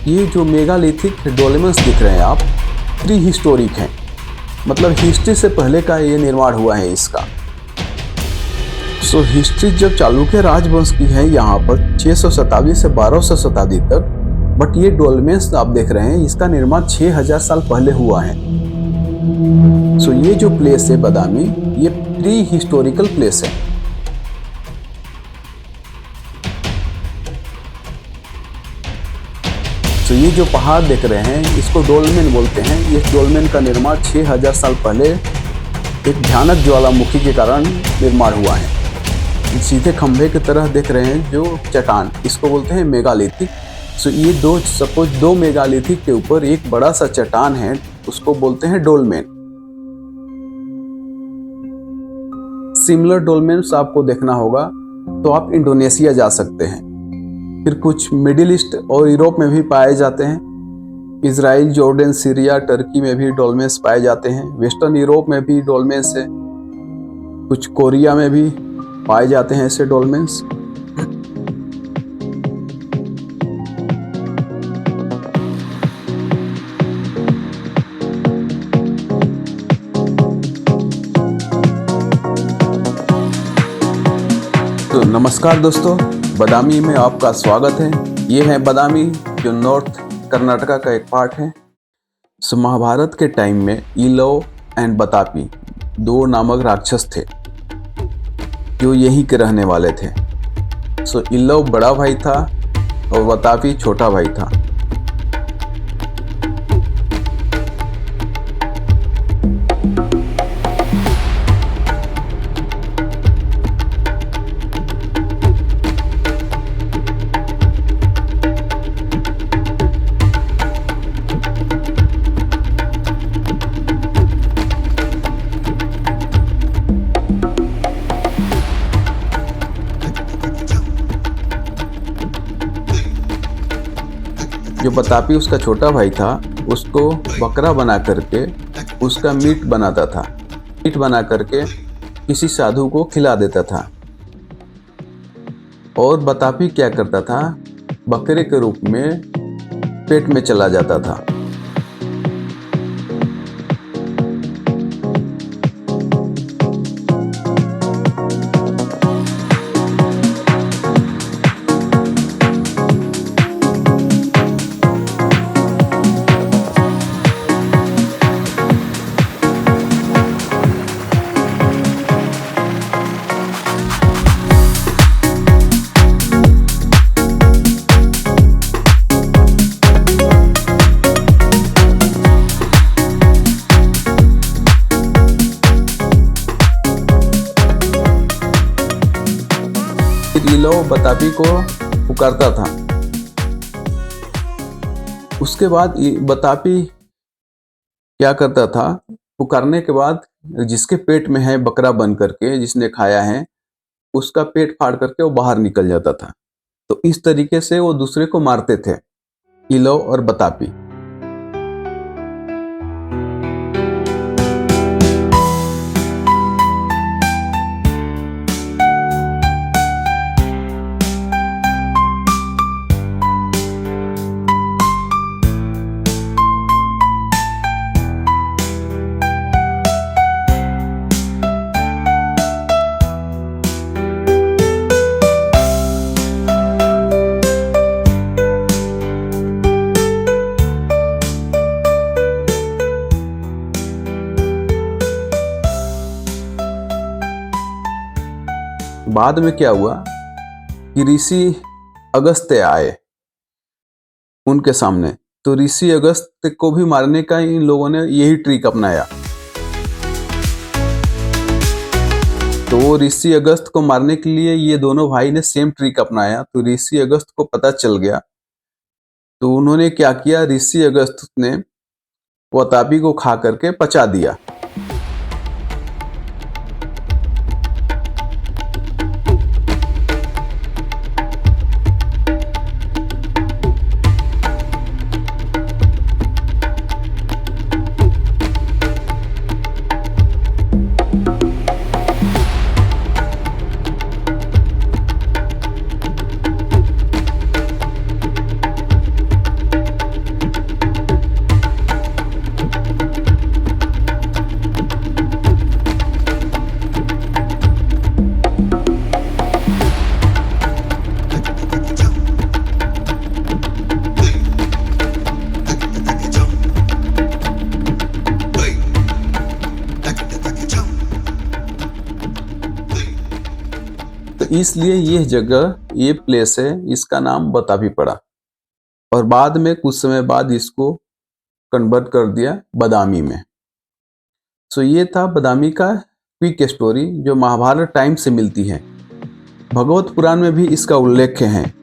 ये जो मेगालिथिक डोलेमन्स दिख रहे हैं आप, प्री हिस्टोरिक हैं, मतलब हिस्ट्री से पहले का ये निर्माण हुआ है इसका। हिस्ट्री जब चालुक्य राजवंश की है यहाँ पर 600 शताब्दी से 1200 शताब्दी तक, बट ये डोलेमन्स आप देख रहे हैं इसका निर्माण 6000 साल पहले हुआ है। ये जो प्लेस है बादामी, ये प्री हिस्टोरिकल प्लेस है। ये जो पहाड़ देख रहे हैं इसको डोलमेन बोलते हैं। ये डोलमेन का निर्माण 6000 साल पहले एक भयानक ज्वालामुखी के कारण निर्माण हुआ है। सीधे खंभे की तरह देख रहे हैं जो चट्टान, इसको बोलते हैं मेगालिथिक। ये दो मेगालिथिक के ऊपर एक बड़ा सा चट्टान है, उसको बोलते हैं डोलमेन। सिमिलर डोलमेन्स आपको देखना होगा तो आप इंडोनेशिया जा सकते हैं। फिर कुछ मिडिल ईस्ट और यूरोप में भी पाए जाते हैं। इजराइल, जॉर्डन, सीरिया, टर्की में भी डोलमेन्स पाए जाते हैं। वेस्टर्न यूरोप में भी डोलमेन्स है। कुछ कोरिया में भी पाए जाते हैं ऐसे डोलमेन्स। तो नमस्कार दोस्तों, बादामी में आपका स्वागत है। ये है बादामी जो नॉर्थ कर्नाटका का एक पार्ट है। महाभारत के टाइम में इलव एंड बतापी दो नामक राक्षस थे जो यहीं के रहने वाले थे। इलव बड़ा भाई था और बतापी छोटा भाई था। जो बतापी उसका छोटा भाई था, उसको बकरा बना करके उसका मीट बनाता था। मीट बना करके किसी साधु को खिला देता था। और बतापी क्या करता था, बकरे के रूप में पेट में चला जाता था। इलव बतापी को पुकारता था। उसके बाद बतापी क्या करता था, पुकारने के बाद जिसके पेट में है बकरा बन करके जिसने खाया है, उसका पेट फाड़ करके वो बाहर निकल जाता था। तो इस तरीके से वो दूसरे को मारते थे, इलव और बतापी। बाद में क्या हुआ कि ऋषि अगस्त्य आए उनके सामने। तो ऋषि अगस्त्य को भी मारने का इन लोगों ने यही ट्रिक अपनाया। तो वो ऋषि अगस्त को मारने के लिए ये दोनों भाई ने सेम ट्रिक अपनाया। तो ऋषि अगस्त को पता चल गया। तो उन्होंने क्या किया, ऋषि अगस्त ने बतापी को खा करके पचा दिया। इसलिए यह जगह, ये प्लेस है, इसका नाम बताभी पड़ा और बाद में कुछ समय बाद इसको कन्वर्ट कर दिया बदामी में। ये था बदामी का क्विक स्टोरी जो महाभारत टाइम से मिलती है। भगवत पुराण में भी इसका उल्लेख है।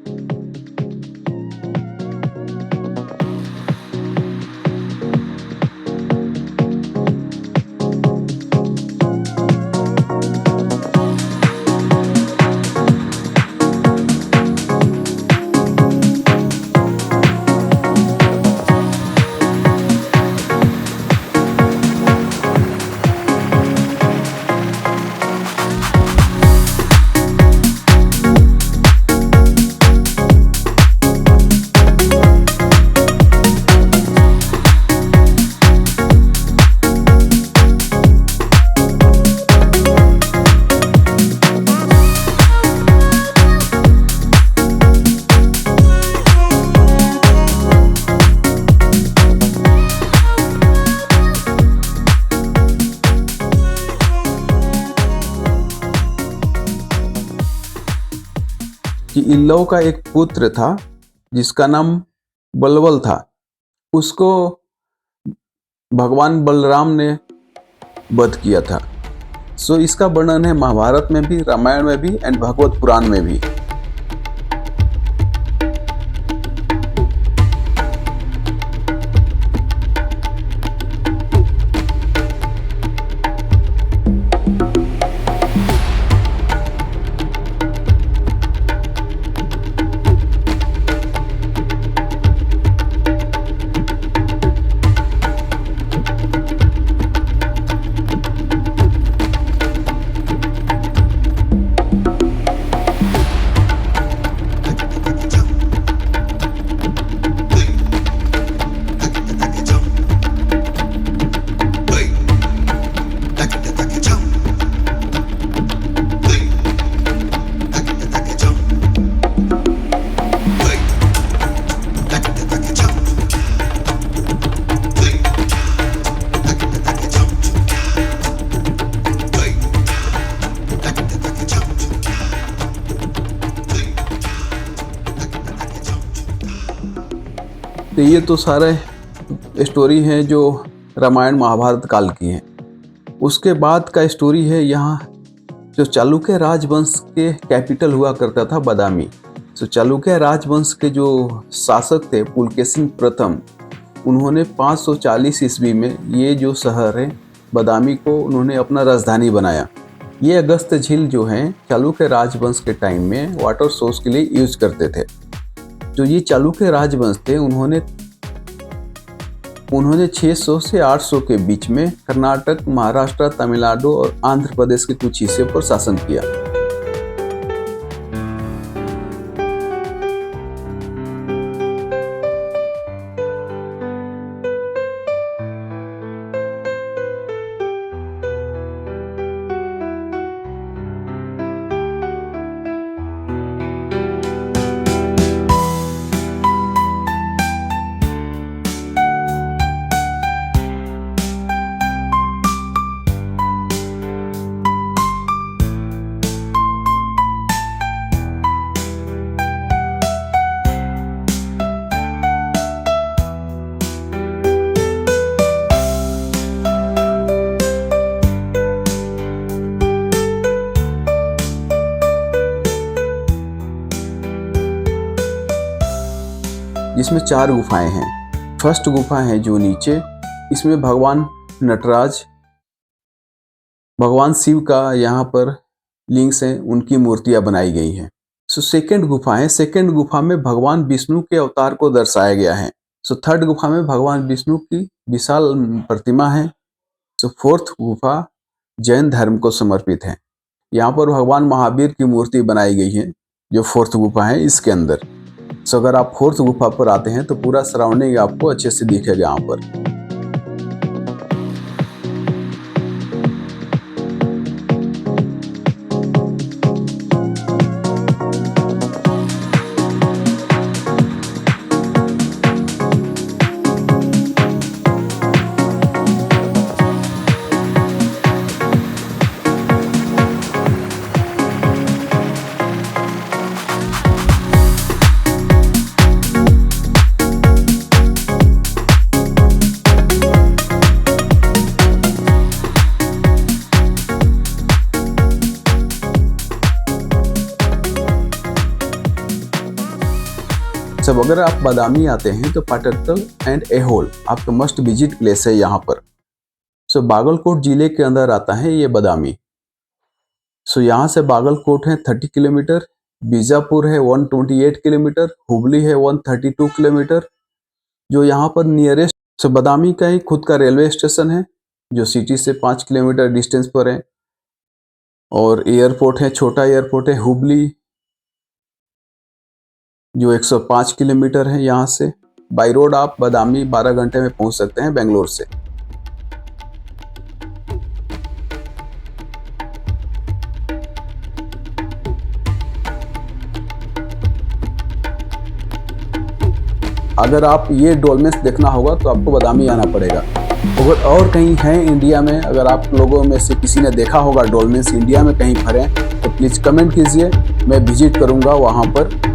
कि इल्लव का एक पुत्र था जिसका नाम बलबल था। उसको भगवान बलराम ने वध किया था। इसका वर्णन है महाभारत में भी, रामायण में भी एंड भगवत पुराण में भी। तो ये तो सारे स्टोरी है जो रामायण महाभारत काल की है। उसके बाद का स्टोरी है यहाँ जो चालुक्य राजवंश के कैपिटल हुआ करता था बदामी। चालुक्य राजवंश के जो शासक थे पुलकेशिन प्रथम, उन्होंने 540 ईस्वी में ये जो शहर है बदामी को उन्होंने अपना राजधानी बनाया। ये अगस्त झील जो है चालुक्य राजवंश के टाइम में वाटर सोर्स के लिए यूज करते थे। जो ये चालुक्य राजवंश थे उन्होंने 600 से 800 के बीच में कर्नाटक, महाराष्ट्र, तमिलनाडु और आंध्र प्रदेश के कुछ हिस्से पर शासन किया। जिसमें 4 गुफाएं हैं। फर्स्ट गुफा है जो नीचे, इसमें भगवान नटराज, भगवान शिव का यहाँ पर लिंग्स हैं, उनकी मूर्तियां बनाई गई हैं। सेकंड गुफा है। सेकंड गुफा में भगवान विष्णु के अवतार को दर्शाया गया है। थर्ड गुफा में भगवान विष्णु की विशाल प्रतिमा है। फोर्थ गुफा जैन धर्म को समर्पित है। यहाँ पर भगवान महावीर की मूर्ति बनाई गई है जो फोर्थ गुफा है इसके अंदर। अगर आप फोर्थ गुफा पर आते हैं तो पूरा सराउंडिंग आपको अच्छे से दिखेगा यहाँ पर। सब अगर आप बादामी आते हैं तो पाटड़कल एंड एहोल आपका मस्ट विजिट प्लेस है यहाँ पर। सो बागलकोट जिले के अंदर आता है ये बादामी। सो यहाँ से बागलकोट है 30 किलोमीटर, बीजापुर है 128 किलोमीटर, हुबली है 132 किलोमीटर। जो यहाँ पर नियरेस्ट सो बादामी का ही खुद का रेलवे स्टेशन है जो सिटी से 5 किलोमीटर डिस्टेंस पर है। और एयरपोर्ट है, छोटा एयरपोर्ट है हुबली जो 105 किलोमीटर है यहाँ से। बाई रोड आप बादामी 12 घंटे में पहुँच सकते हैं बेंगलोर से। अगर आप ये डोलमेंस देखना होगा तो आपको बादामी आना पड़ेगा। अगर और कहीं है इंडिया में, अगर आप लोगों में से किसी ने देखा होगा डोलमेंस इंडिया में कहीं पर है तो प्लीज़ कमेंट कीजिए, मैं विजिट करूंगा वहाँ पर।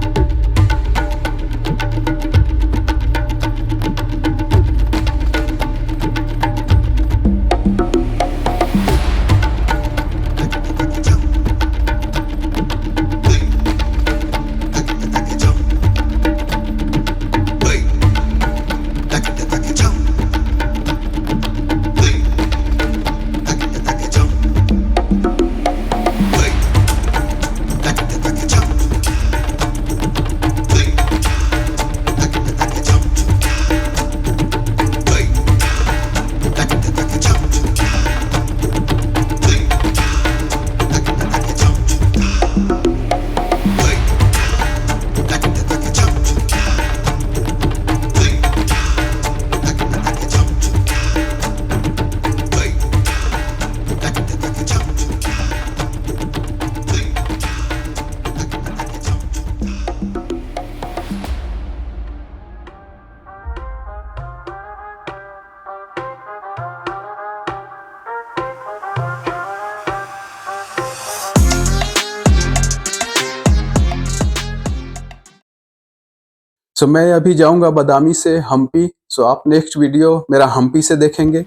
सो मैं अभी जाऊंगा बादामी से हम्पी। सो आप नेक्स्ट वीडियो मेरा हम्पी से देखेंगे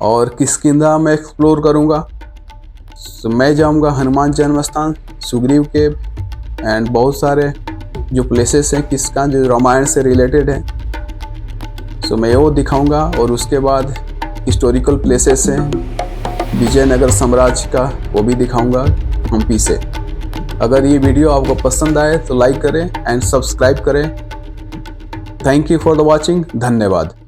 और किष्किंधा मैं एक्सप्लोर करूंगा। सो मैं जाऊंगा हनुमान जन्म स्थान, सुग्रीव केव एंड बहुत सारे जो प्लेसेस हैं किसका जो रामायण से रिलेटेड है। सो मैं वो दिखाऊंगा और उसके बाद हिस्टोरिकल प्लेसेस हैं विजयनगर साम्राज्य का, वो भी दिखाऊंगा हम्पी से। अगर ये वीडियो आपको पसंद आए तो लाइक करें एंड सब्सक्राइब करें। Thank you for the watching. धन्यवाद।